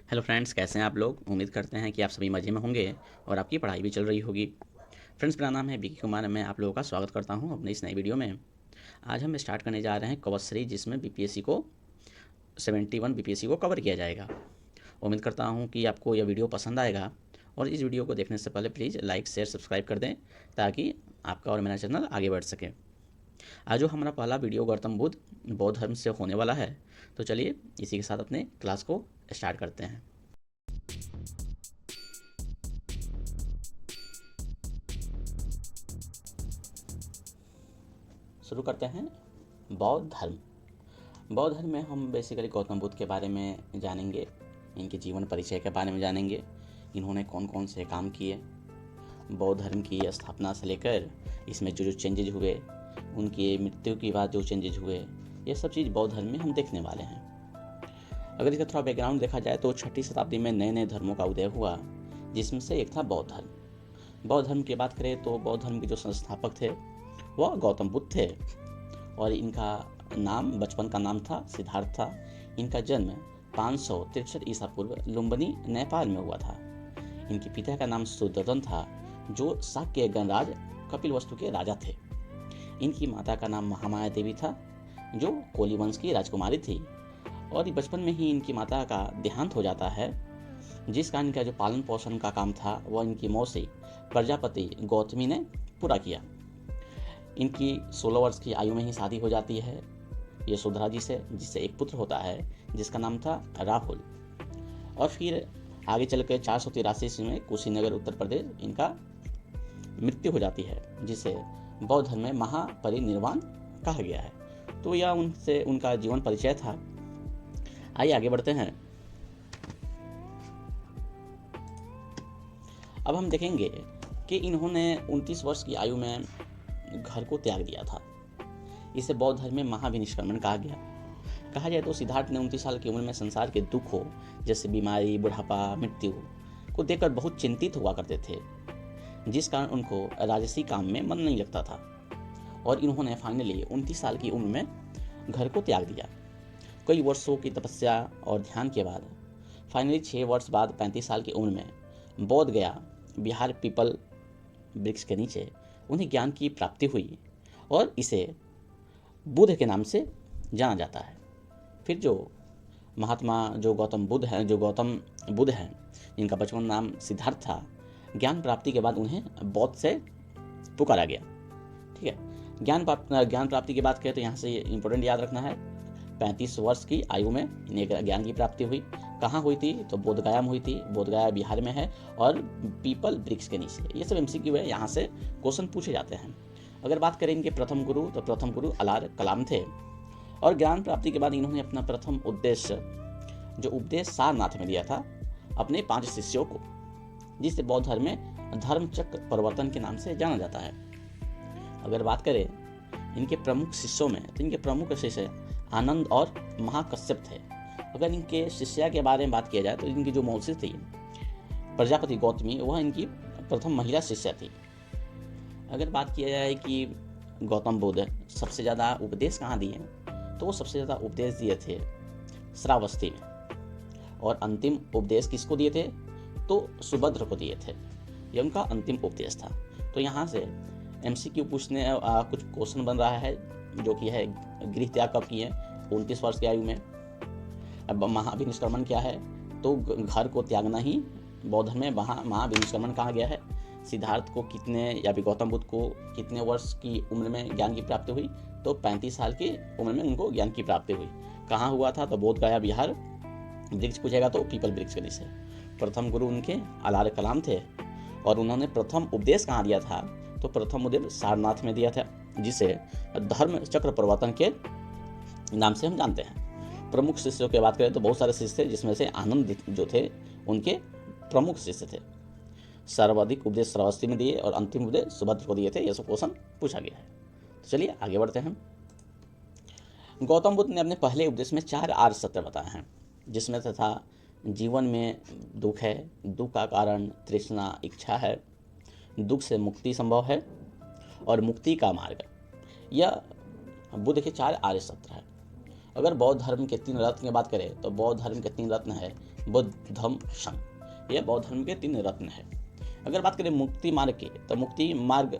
Hello friends, कैसे हैं आप लोग। उम्मीद करते हैं कि आप सभी मज़े में होंगे और आपकी पढ़ाई भी चल रही होगी। फ्रेंड्स, मेरा नाम है विकी कुमार। मैं आप लोगों का स्वागत करता हूं अपने इस नई वीडियो में। आज हम स्टार्ट करने जा रहे हैं कवर सीरीज, जिसमें बीपीएससी को 71 बीपीएससी को कवर किया जाएगा। उम्मीद करता हूं कि आपको यह वीडियो पसंद आएगा और इस वीडियो को देखने से पहले प्लीज़ लाइक शेयर सब्सक्राइब कर दें, ताकि आपका और मेरा चैनल आगे बढ़ सके। आज जो हमारा पहला वीडियो गौतम बुद्ध बौद्ध धर्म से होने वाला है, तो चलिए इसी के साथ अपने क्लास को स्टार्ट करते हैं। शुरू करते हैं। बौद्ध धर्म। बौद्ध धर्म में हम बेसिकली गौतम बुद्ध के बारे में जानेंगे, इनके जीवन परिचय के बारे में जानेंगे, इन्होंने कौन कौन से काम किए, बौद्ध धर्म की स्थापना से लेकर इसमें जो जो चेंजेज हुए, उनकी मृत्यु के बाद जो चेंजेज हुए, ये सब चीज़ बौद्ध धर्म में हम देखने वाले हैं। अगर इसका थोड़ा बैकग्राउंड देखा जाए तो 6ठी शताब्दी में नए नए धर्मों का उदय हुआ, जिसमें से एक था बौद्ध धर्म। बौद्ध धर्म की बात करें तो बौद्ध धर्म के जो संस्थापक थे वह गौतम बुद्ध थे, और इनका नाम, बचपन का नाम था सिद्धार्थ था। इनका जन्म 563 ईसा पूर्व लुम्बिनी, नेपाल में हुआ था। इनके पिता का नाम सुदर्शन था, जो शाक्य गणराज कपिलवस्तु के राजा थे। इनकी माता का नाम महामाया देवी था, जो कोली वंश की राजकुमारी थी। और बचपन में ही इनकी माता का देहांत हो जाता है, जिस कारण इनका जो पालन पोषण का काम था वह इनकी मौसी प्रजापति गौतमी ने पूरा किया। इनकी 16 वर्ष की आयु में ही शादी हो जाती है यशोधरा जी से, जिससे एक पुत्र होता है जिसका नाम था राहुल। और फिर आगे चलकर 483 ईस्वी में कुशीनगर उत्तर प्रदेश इनका मृत्यु हो जाती है, जिसे बौद्ध धर्म में महापरिनिर्वाण कहा गया है। तो यह उनसे उनका जीवन परिचय था। आइए आगे बढ़ते हैं। अब हम देखेंगे कि इन्होंने 29 वर्ष की आयु में घर को त्याग दिया था। इसे बौद्ध धर्म में महाविनिष्क्रमण कहा गया। कहा जाए तो सिद्धार्थ ने 29 साल की उम्र में संसार के दुखों जैसे बीमारी, बुढ़ापा, मृत्यु को देखकर बहुत चिंतित हुआ करते थे, जिस कारण उनको राजसी काम में मन नहीं लगता था। और इन्होंने फाइनली 29 साल की उम्र में घर को त्याग दिया। कई वर्षों की तपस्या और ध्यान के बाद फाइनली 6 वर्ष बाद 35 साल की उम्र में बोध गया बिहार पीपल वृक्ष के नीचे उन्हें ज्ञान की प्राप्ति हुई, और इसे बुद्ध के नाम से जाना जाता है। फिर जो महात्मा जो गौतम बुद्ध हैं, जिनका बचपन नाम सिद्धार्थ था, ज्ञान प्राप्ति के बाद उन्हें बौद्ध से पुकारा गया। ठीक है। ज्ञान प्राप्ति की बात करें तो यहाँ से इंपॉर्टेंट याद रखना है, 35 वर्ष की आयु में इन्हें ज्ञान की प्राप्ति हुई। कहाँ हुई थी? तो बोधगया में हुई थी। बोधगया बिहार में है, और पीपल वृक्ष के नीचे। ये सब एमसीक्यू है, यहाँ से क्वेश्चन पूछे जाते हैं। अगर बात करें इनके प्रथम गुरु, तो प्रथम गुरु अलार कलाम थे। और ज्ञान प्राप्ति के बाद इन्होंने अपना प्रथम जो उपदेश सारनाथ में दिया था अपने 5 शिष्यों को, जिसे बौद्ध धर्म में धर्म चक्र प्रवर्तन के नाम से जाना जाता है। अगर बात करें इनके प्रमुख शिष्यों में, तो इनके प्रमुख शिष्य आनंद और महाकश्यप थे। अगर इनके शिष्या के बारे में बात किया जाए तो इनकी जो मौसी थी प्रजापति गौतमी, वह इनकी प्रथम महिला शिष्या थी। अगर बात किया जाए कि गौतम बुद्ध सबसे ज़्यादा उपदेश कहाँ दिए, तो वो सबसे ज़्यादा उपदेश दिए थे श्रावस्ती में। और अंतिम उपदेश किसको दिए थे? तो सुभद्र को दिए थे। यह उनका अंतिम उपदेश था। तो यहाँ से एमसीक्यू पूछने कुछ क्वेश्चन बन रहा है, जो कि है गृह त्याग कब किए? 29 वर्ष की आयु में। अब महाविनिष्क्रमण क्या है? तो घर को त्यागना ही बौद्ध धर्म में महाविनिष्क्रमण कहा गया है। सिद्धार्थ को कितने, या फिर गौतम बुद्ध को कितने वर्ष की उम्र में ज्ञान की प्राप्ति हुई? तो 35 साल की उम्र में उनको ज्ञान की प्राप्ति हुई। कहाँ हुआ था? तो बोध गया बिहार। वृक्ष पूछेगा तो पीपल वृक्ष के नीचे। प्रथम गुरु उनके अलार कलाम थे, और उन्होंने प्रथम उपदेश कहाँ दिया था? तो प्रथम उपदेश सारनाथ में दिया था, जिसे धर्म चक्र प्रवर्तन के नाम से हम जानते हैं। प्रमुख शिष्यों की बात करें तो बहुत सारे शिष्य थे, जिसमें से आनंद जो थे उनके प्रमुख शिष्य थे। सर्वाधिक उपदेश श्रावस्ती में दिए, और अंतिम उपदेश सुभद्र को दिए थे। यह सब क्वेश्चन पूछा गया है। तो चलिए आगे बढ़ते हैं। गौतम बुद्ध ने अपने पहले उपदेश में 4 आर्य सत्य बताए हैं, जिसमें से था जीवन में दुख है, दुख का कारण तृष्णा इच्छा है, दुख से मुक्ति संभव है, और मुक्ति का मार्ग। यह बुद्ध के 4 आर्य सत्य है। अगर बौद्ध धर्म के 3 रत्न की बात करें तो बौद्ध धर्म के 3 रत्न है बुद्ध, धम्म, संघ। यह बौद्ध धर्म के 3 रत्न है। अगर बात करें मुक्ति मार्ग की, तो मुक्ति मार्ग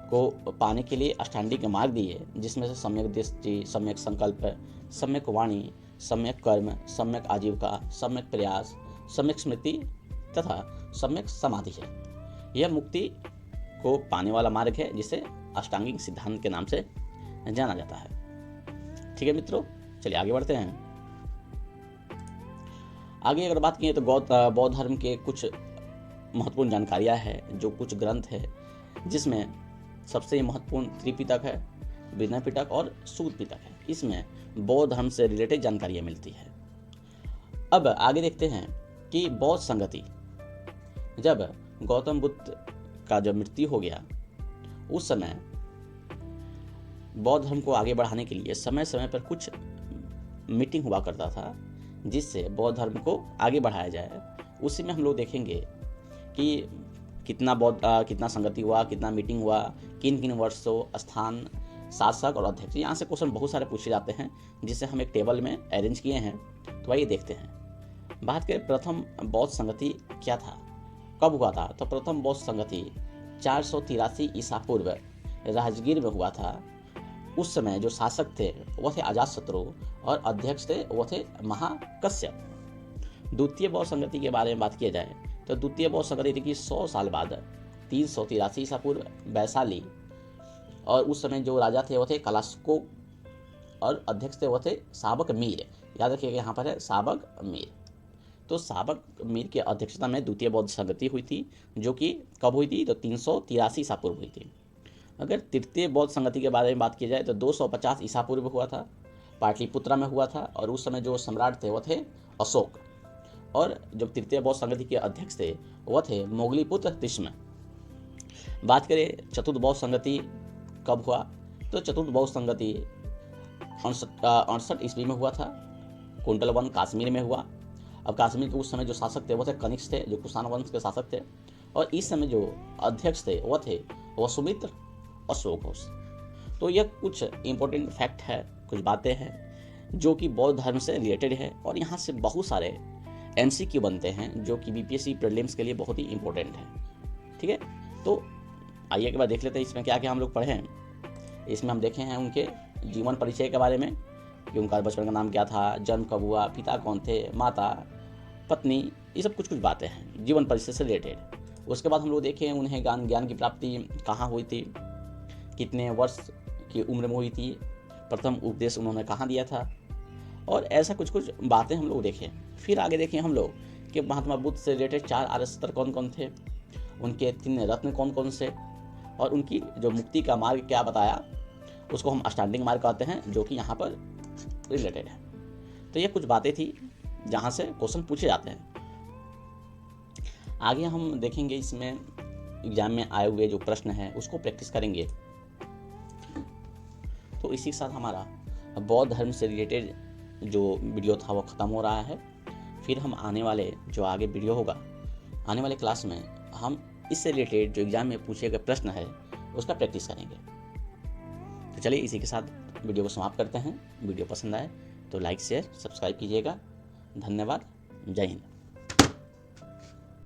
को पाने के लिए अष्टांगिक मार्ग दिए, जिसमें से सम्यक दृष्टि, सम्यक संकल्प, सम्यक वाणी, सम्यक कर्म, सम्यक आजीविका, सम्यक प्रयास, सम्यक स्मृति तथा सम्यक समाधि है। यह मुक्ति को पाने वाला मार्ग है, जिसे अष्टांगिक सिद्धांत के नाम से जाना जाता है। ठीक है मित्रों, चलिए आगे बढ़ते हैं। आगे अगर बात की तो बौद्ध धर्म के कुछ महत्वपूर्ण जानकारियां हैं, जो कुछ ग्रंथ है, जिसमें सबसे महत्वपूर्ण त्रिपिटक है, विनय पिटक और सूत पिटक है। इसमें बौद्ध धर्म से रिलेटेड जानकारियां मिलती है। अब आगे देखते हैं कि बौद्ध संगति, जब गौतम बुद्ध का जब मृत्यु हो गया, उस समय बौद्ध धर्म को आगे बढ़ाने के लिए समय समय पर कुछ मीटिंग हुआ करता था, जिससे बौद्ध धर्म को आगे बढ़ाया जाए। उसी में हम लोग देखेंगे कि कितना संगति हुआ, कितना मीटिंग हुआ, किन किन वर्षों, स्थान, शासक और अध्यक्ष। यहाँ से क्वेश्चन बहुत सारे पूछे जाते हैं, जिसे हम एक टेबल में अरेंज किए हैं। तो आइए देखते हैं। बात करें प्रथम बौद्ध संगति क्या था, कब हुआ था, तो प्रथम बौद्ध संगति 483 ईसा पूर्व राजगीर में हुआ था। उस समय जो शासक थे वो थे अजातशत्रु और अध्यक्ष थे वो थे महाकश्यप। द्वितीय बौद्ध संगति के बारे में बात किया जाए तो द्वितीय बौद्ध संगति की 100 साल बाद 383 ईसा पूर्व वैशाली, और उस समय जो राजा थे वो थे कलास्को और अध्यक्ष थे वो थे साबक मीर। याद रखिएगा यहाँ पर है साबक मीर। तो साबक मीर की अध्यक्षता में द्वितीय बौद्ध संगति हुई थी, जो कि कब हुई थी, तो 383 ईसा पूर्व हुई थी। अगर तृतीय बौद्ध संगति के बारे में बात की जाए तो 250 ईसा पूर्व हुआ था, पाटलिपुत्रा में हुआ था, और उस समय जो सम्राट थे वो थे अशोक, और जो तृतीय बौद्ध संगति के अध्यक्ष थे वो थे मोगलीपुत्र तिष्म। बात करें चतुर्थ बौद्ध संगति कब हुआ, तो चतुर्थ बौद्ध संगति 68 ईस्वी में हुआ था, कुंटलवन कश्मीर में हुआ। अब कश्मीर के उस समय जो शासक थे वो थे कनिष्क थे, जो कुषाण वंश के शासक थे, और इस समय जो अध्यक्ष थे वो थे वसुमित्र अशोक घोष। तो यह कुछ इंपॉर्टेंट फैक्ट है, कुछ बातें हैं जो कि बौद्ध धर्म से रिलेटेड है, और यहाँ से बहुत सारे MCQ बनते हैं जो कि BPSC प्रीलिम्स के लिए बहुत ही इंपॉर्टेंट है। ठीक है, तो आइए एक बार देख लेते हैं इसमें क्या क्या हम लोग पढ़े हैं। इसमें हम देखे हैं उनके जीवन परिचय के बारे में, कि उनका बचपन का नाम क्या था, जन्म कब हुआ, पिता कौन थे, माता, पत्नी, ये सब कुछ बातें हैं जीवन परिचय से रिलेटेड। उसके बाद हम लोग देखें उन्हें ज्ञान की प्राप्ति कहाँ हुई थी, कितने वर्ष की उम्र में हुई थी, प्रथम उपदेश उन्होंने कहाँ दिया था, और ऐसा कुछ बातें हम लोग देखें। फिर आगे देखें हम लोग कि महात्मा बुद्ध से रिलेटेड 4 आर्यसत्य कौन कौन थे, उनके 3 रत्न कौन कौन से, और उनकी जो मुक्ति का मार्ग क्या बताया, उसको हम अष्टांगिक मार्ग कहते हैं, जो कि यहाँ पर रिलेटेड है। तो ये कुछ बातें थी जहाँ से क्वेश्चन पूछे जाते हैं। आगे हम देखेंगे इसमें एग्जाम में आए हुए जो प्रश्न है उसको प्रैक्टिस करेंगे। तो इसी के साथ हमारा बौद्ध धर्म से रिलेटेड जो वीडियो था वो ख़त्म हो रहा है। फिर हम आने वाले जो आगे वीडियो होगा, आने वाले क्लास में हम इससे रिलेटेड जो एग्जाम में पूछे गए प्रश्न है उसका प्रैक्टिस करेंगे। तो चलिए इसी के साथ वीडियो को समाप्त करते हैं। वीडियो पसंद आए तो लाइक शेयर सब्सक्राइब कीजिएगा। धन्यवाद। जय हिंद।